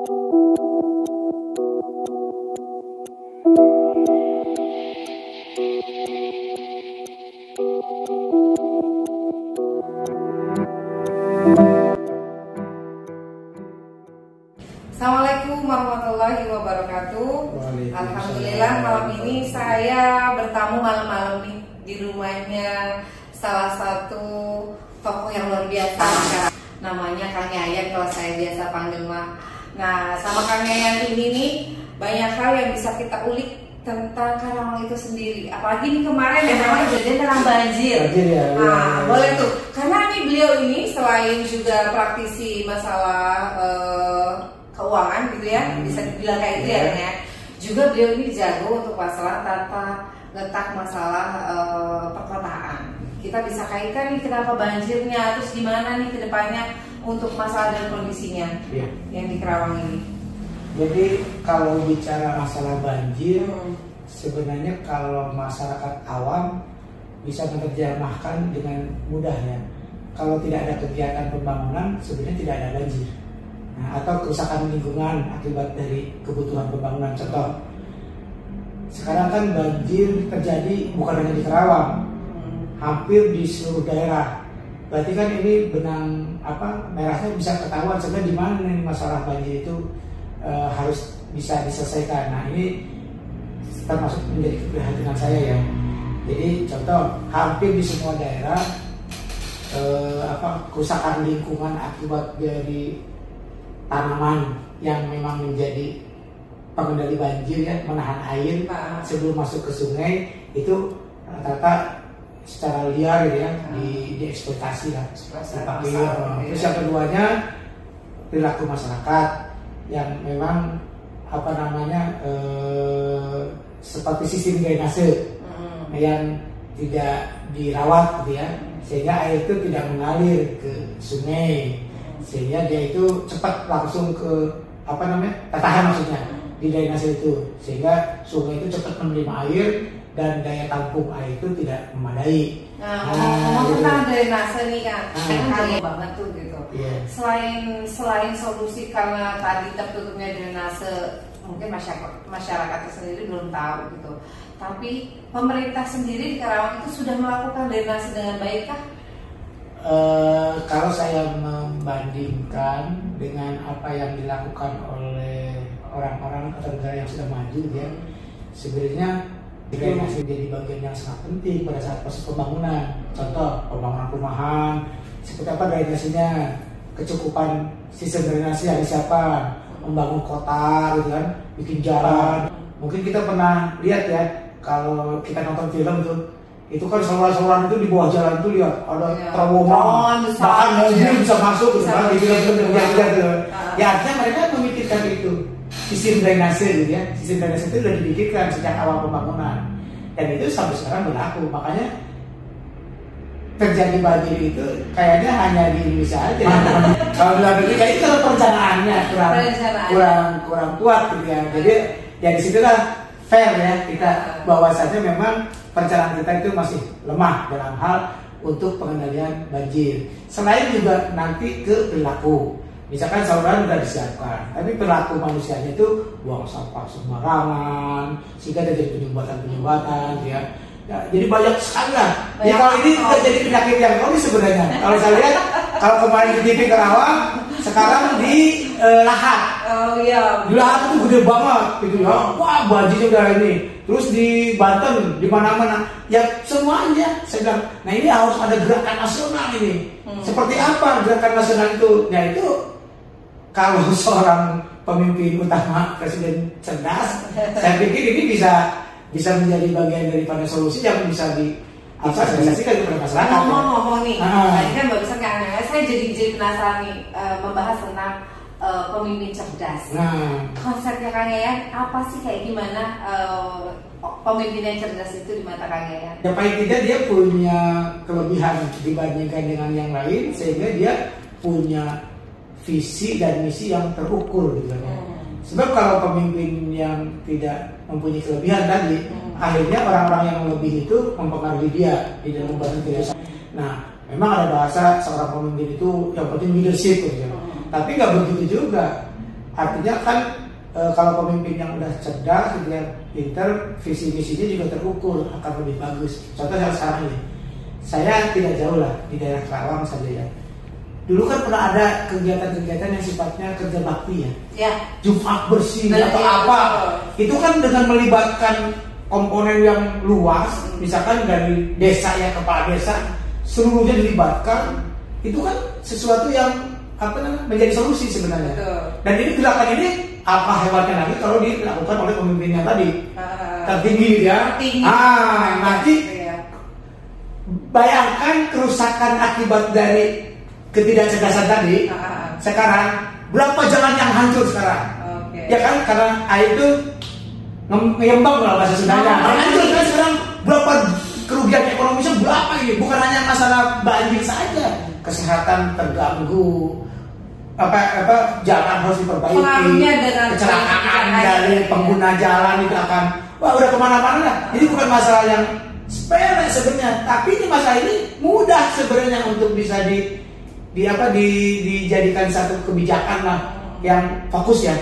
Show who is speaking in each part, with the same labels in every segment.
Speaker 1: Assalamualaikum warahmatullahi wabarakatuh. Alhamdulillah malam ini saya bertamu malam-malam nih di rumahnya salah satu tokoh yang luar biasa, namanya Kang Yayan kalau saya biasa panggil mah. Nah, sama Kang Yayan ini nih banyak hal yang bisa kita ulik tentang Karawang itu sendiri. Apalagi nih kemarin ya namanya kejadian tentang banjir. Nah, boleh tuh. Karena nih beliau ini selain juga praktisi masalah keuangan gitu ya, bisa dibilang kayak itu ya. Juga beliau ini jago untuk masalah tata letak masalah perkotaan. Kita bisa kaitkan nih kenapa banjirnya, terus gimana nih kedepannya untuk masalah dan kondisinya yang di Karawang ini.
Speaker 2: Jadi kalau bicara masalah banjir, sebenarnya kalau masyarakat awam bisa menerjemahkan dengan mudah ya. Kalau tidak ada kegiatan pembangunan, sebenarnya tidak ada banjir. Nah, atau kerusakan lingkungan akibat dari kebutuhan pembangunan. Contoh, sekarang kan banjir terjadi bukan hanya di Karawang, hampir di seluruh daerah. Berarti kan ini benang merahnya bisa ketahuan sebenarnya di mana nih masalah banjir itu harus bisa diselesaikan. Nah, ini termasuk menjadi keprihatinan saya ya. Jadi contoh, hampir di semua daerah kerusakan lingkungan akibat dari tanaman yang memang menjadi pengendali banjir ya, menahan air sebelum masuk ke sungai itu rata-rata secara liar gitu ya, dieksploitasi lah. Terus yang keduanya perilaku masyarakat yang memang seperti sistem drainase yang tidak dirawat gitu ya, sehingga air itu tidak mengalir ke sungai, sehingga dia itu cepat langsung ke tertahan maksudnya di drainase itu, sehingga sungai itu cepat menerima air dan daya tampung air itu tidak memadai.
Speaker 1: Nah, tentang drainase nih kan, kali banget tuh gitu. Selain solusi karena tadi tertutupnya drainase, mungkin masyarakat sendiri belum tahu gitu. Tapi pemerintah sendiri di Karawang itu sudah melakukan drainase dengan baik kah?
Speaker 2: Kalau saya membandingkan dengan apa yang dilakukan oleh orang-orang atau negara yang sudah maju ya, sebenarnya drainase menjadi bagian yang sangat penting pada saat proses pembangunan. Contoh, pembangunan perumahan, seperti apa drainasenya, kecukupan sistem drainase yang disiapkan, membangun kota gitu kan, bikin jalan. Mungkin kita pernah lihat ya, kalau kita nonton film tuh, itu kan saluran-saluran itu di bawah jalan tuh lihat ada terowongan, bahkan mobil bisa masuk gitu kan, di film-film gitu. Ya artinya mereka memikirkan itu. Sistem drainase gitu ya, sistem drainase itu sudah dipikirkan sejak awal pembangunan dan itu sampai sekarang berlaku. Makanya terjadi banjir itu kayaknya hanya di Indonesia aja. Kalau luar negeri kayak itu perencanaannya kurang kuat gitu ya. Jadi ya disitulah fair ya kita bahwasanya memang perencanaan kita itu masih lemah dalam hal untuk pengendalian banjir. Selain juga nanti ke perilaku. Misalkan saluran sudah disiapkan, tapi perilaku manusianya itu buang sampah sembarangan, sehingga ada jadi penyumbatan, ya. Jadi banyak sekali lah. Ya kalau ini sudah jadi penyakit yang kronis sebenarnya. Kalau saya lihat, kalau kemarin di TV Karawang, sekarang di Lahat. Di Lahat itu gede banget, gitu ya. Wah, banjirnya udah ini. Terus di Banten, di mana-mana, ya semuanya. Saya bilang, nah ini harus ada gerakan nasional ini. Seperti apa gerakan nasional itu? Ya itu kalau seorang pemimpin utama, presiden cerdas, saya pikir ini bisa menjadi bagian daripada solusi yang bisa disosialisasikan kepada masyarakat.
Speaker 1: Ngomong-ngomong nih, tadi kan barusan saya jadi penasaran nih membahas tentang pemimpin cerdas. Konsepnya Kang Yayan apa sih, kayak gimana pemimpin yang cerdas itu di mata Kang Yayan?
Speaker 2: Ya paling tidak dia punya kelebihan dibandingkan dengan yang lain, sehingga dia punya visi dan misi yang terukur gitu kan. Sebab kalau pemimpin yang tidak mempunyai kelebihan tadi, akhirnya orang-orang yang lebih itu mempengaruhi dia di dalam membangun kebiasaan. Nah, memang ada bahasa seorang pemimpin itu yang penting leadership gitu. Tapi nggak begitu juga. Artinya kan kalau pemimpin yang udah cerdas, kemudian pinter, visi misinya juga terukur, akan lebih bagus. Contoh sekarang ini, saya tidak jauh lah di daerah Karawang saja ya. Dulu kan pernah ada kegiatan-kegiatan yang sifatnya kerja bakti ya. Jumat bersih atau apa. Itu kan dengan melibatkan komponen yang luas, misalkan dari desa ya, kepala desa seluruhnya dilibatkan. Itu kan sesuatu yang menjadi solusi sebenarnya. Dan ini gerakan ini apa hebatnya lagi kalau dilakukan oleh pemimpinnya tadi tertinggi ya. Nanti bayangkan kerusakan akibat dari ketidakcerdasan tadi. Sekarang berapa jalan yang hancur sekarang? Ya kan, karena air itu ngembang lah bahasa Sundanya. Hancur kan sekarang, berapa kerugian ekonomisnya berapa ini? Bukan hanya masalah banjir saja, kesehatan terganggu, jalan harus diperbaiki, kecelakaan dari pengguna jalan itu akan udah kemana-mana lah. Ini bukan masalah yang sepele sebenarnya, tapi ini masalah ini mudah sebenarnya untuk bisa dijadikan satu kebijakan lah yang fokus ya.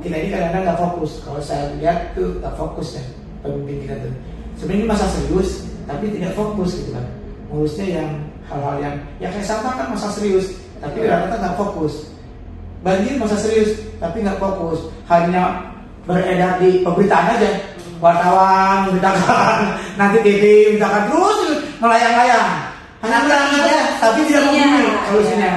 Speaker 2: Kita ini kadang-kadang nggak fokus. Kalau saya lihat tuh nggak fokus ya pemimpin kita tuh. Sebenarnya masalah serius, tapi tidak fokus gitu kan. Ngurusnya yang hal-hal yang kayak sampah kan masalah serius, tapi rata-rata nggak fokus. Banjir masa serius, tapi nggak fokus. Hanya beredar di pemberitaan aja. Wartawan memberitakan, nanti TV memberitakan terus melayang-layang. Hanya melayang aja, tapi tidak membumi solusinya.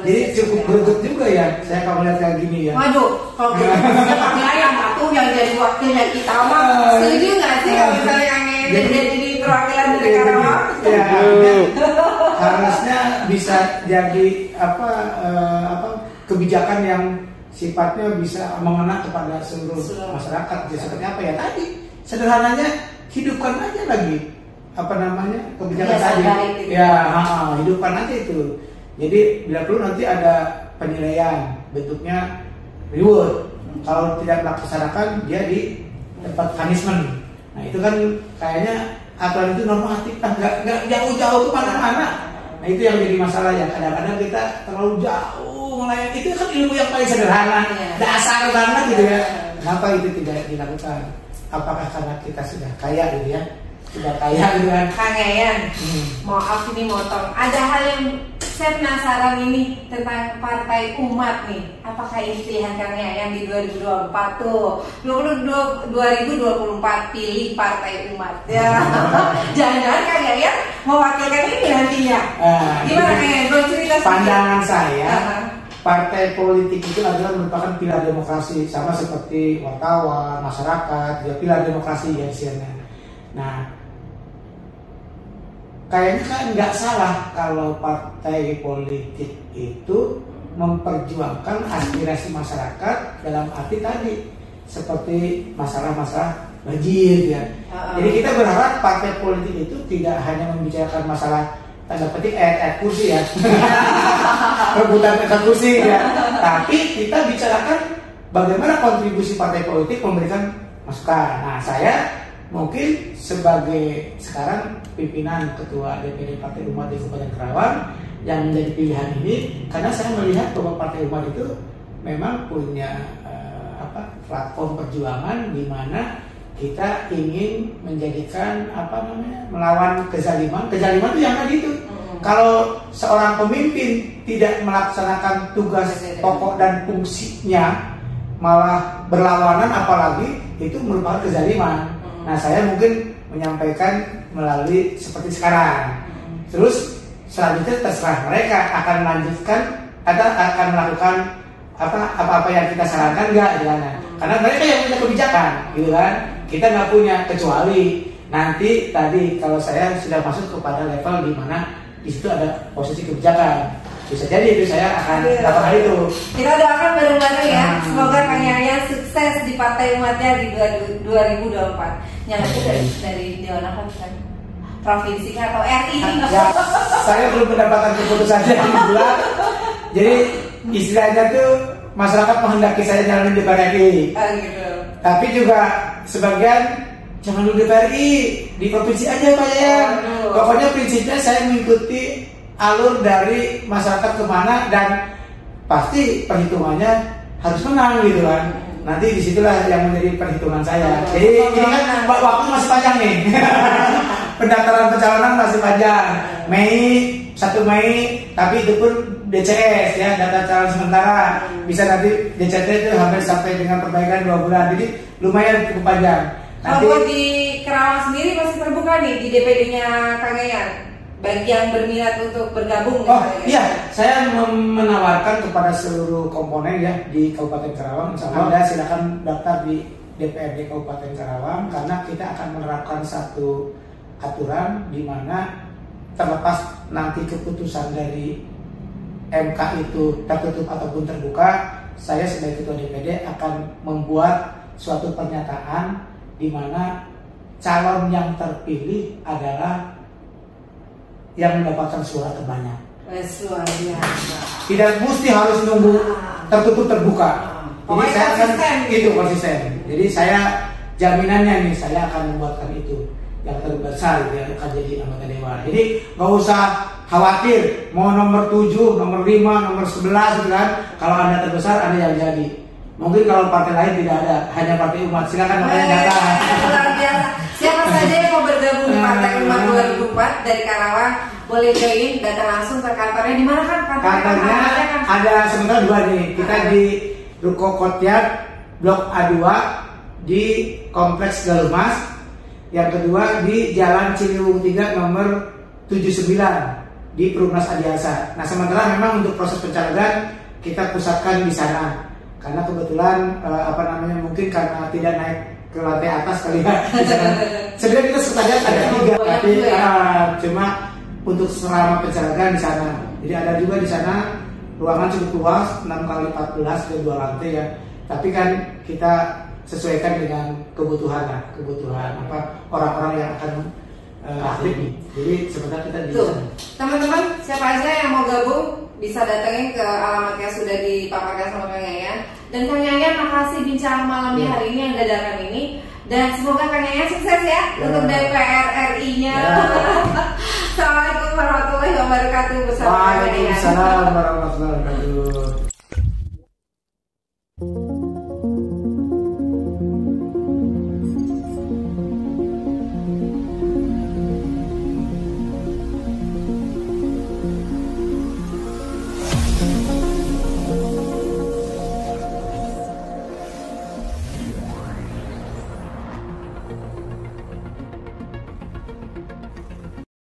Speaker 2: Jadi cukup beruntung juga ya, saya kalau melihat kayak gini ya.
Speaker 1: Waduh, kalau kita melayang tuh yang jadi wakilnya kita mah, setuju nggak sih kalau misalnya yang jadi perwakilan dari Karawang?
Speaker 2: Ya, harusnya bisa jadi kebijakan yang sifatnya bisa mengena kepada seluruh masyarakat. Jadi seperti apa ya tadi, sederhananya hidupkan aja lagi kebijakan tadi. Hidupkan aja itu. Jadi bila perlu nanti ada penilaian, bentuknya reward. Kalau tidak melaksanakan dia di tempat punishment. Nah itu kan kayaknya aturan itu normatif, nggak jauh-jauh kemana-mana. Nah itu yang jadi masalah ya, kadang-kadang kita terlalu jauh melayani. Itu kan ilmu yang paling sederhana, dasar banget gitu ya. Kenapa itu tidak dilakukan? Apakah karena kita sudah kaya gitu ya? Sudah kaya gitu kan?
Speaker 1: Kang Yayan, maaf ini motong. Ada hal yang saya penasaran ini tentang Partai Umat nih. Apakah ini pilihan Kang Yayan di 2024 tuh? 2024 pilih Partai Umat. Ya. Jangan-jangan Kang Yayan mewakilkan ini nantinya. Gimana Kang Yayan? Boleh cerita sedikit?
Speaker 2: Pandangan saya, partai politik itu adalah merupakan pilar demokrasi, sama seperti wartawan, masyarakat, juga pilar demokrasi ya istilahnya. Nah, kayaknya kan nggak salah kalau partai politik itu memperjuangkan aspirasi masyarakat dalam arti tadi seperti masalah-masalah banjir ya. Jadi kita berharap partai politik itu tidak hanya membicarakan masalah tanda petik kursi ya, rebutan kursi ya, tapi kita bicarakan bagaimana kontribusi partai politik memberikan masukan. Nah saya mungkin sebagai sekarang pimpinan ketua DPD Partai Umat di Kabupaten Karawang yang menjadi pilihan ini, karena saya melihat bahwa Partai Umat itu memang punya platform perjuangan di mana kita ingin menjadikan melawan kezaliman. Kezaliman itu yang tadi itu. Kalau seorang pemimpin tidak melaksanakan tugas pokok dan fungsinya, malah berlawanan, apalagi itu merupakan kezaliman. Nah saya mungkin menyampaikan melalui seperti sekarang. Terus selanjutnya terserah mereka akan melanjutkan atau akan melakukan apa-apa yang kita sarankan enggak gimana. Karena mereka yang punya kebijakan, gitu kan. Kita nggak punya, kecuali nanti tadi kalau saya sudah masuk kepada level di mana di situ ada posisi kebijakan. Bisa jadi itu saya akan melakukan itu.
Speaker 1: Kita doakan bareng-bareng ya. Semoga Kang Yayan sukses di Partai Umatnya di 2024. Yang itu dari Dewan apa kan? Provinsi atau RI?
Speaker 2: Ya, saya belum mendapatkan keputusan yang bulat. Jadi istilahnya tuh masyarakat menghendaki saya nyalonin di RI.
Speaker 1: Gitu.
Speaker 2: Tapi juga sebagian jangan dulu di RI, di provinsi aja Pak Yayan. Pokoknya prinsipnya saya mengikuti alur dari masyarakat kemana, dan pasti perhitungannya harus menang gitu kan. Nanti disitulah yang menjadi perhitungan saya. Jadi ini kan waktu masih panjang nih. Pendaftaran pencalonan masih panjang. Mei 1 Mei, tapi itu pun DCS ya, data calon sementara. Bisa nanti DCT itu hampir sampai dengan perbaikan 2 bulan. Jadi lumayan cukup panjang.
Speaker 1: Kalau di Kerawang sendiri masih terbuka nih di DPD-nya Kang Yayan bagi yang berminat untuk bergabung.
Speaker 2: Oh iya, saya menawarkan kepada seluruh komponen ya di Kabupaten Karawang, insya Allah Anda silakan daftar di DPRD Kabupaten Karawang karena kita akan menerapkan satu aturan di mana terlepas nanti keputusan dari MK itu tertutup ataupun terbuka, saya sebagai ketua DPD akan membuat suatu pernyataan di mana calon yang terpilih adalah yang mendapatkan suara terbanyak.
Speaker 1: Luar biasa.
Speaker 2: Tidak mesti harus nunggu tertutup terbuka. Jadi saya akan itu konsisten. Jadi saya jaminannya nih, saya akan membuatkan itu yang terbesar yang akan jadi anggota dewan. Jadi nggak usah khawatir mau nomor 7, nomor 5, nomor 11 gitu kan. Kalau Anda terbesar Anda yang jadi. Mungkin kalau partai lain tidak ada, hanya partai umat. Silakan makanya datang.
Speaker 1: Luar biasa. Siapa saja yang mau bergabung di Partai Umat 2004 dari Karawang boleh join, datang langsung ke kantornya. Di mana kan
Speaker 2: kantornya? Ada sebenarnya 2 nih. Kita di Ruko Kotiak Blok A2 di Kompleks Galumas. Yang kedua di Jalan Ciliwung 3 nomor 79 di Perumnas Adiasa. Nah sementara memang untuk proses pencalegan kita pusatkan di sana. Karena kebetulan mungkin karena tidak naik ke lantai atas kali ya. Sebenarnya kita sekalian ada 3 tapi cuma untuk selama pencalegan di sana. Jadi ada juga di sana ruangan cukup luas 6x14 dan 2 lantai ya. Tapi kan kita sesuaikan dengan kebutuhan orang-orang yang akan aktif. Jadi sebentar kita di sana.
Speaker 1: Teman-teman, siapa aja yang mau gabung bisa datangin ke alamat yang sudah dipaparkan sama Kang Yayan. Dan Kang Yayan, makasih bincang malam hari ini yang dadakan ini. Dan semoga Kang Yayan sukses ya untuk DPR RI-nya. Assalamualaikum warahmatullahi wabarakatuh bersama Kang Yayan.
Speaker 2: Waalaikumsalam warahmatullahi wabarakatuh.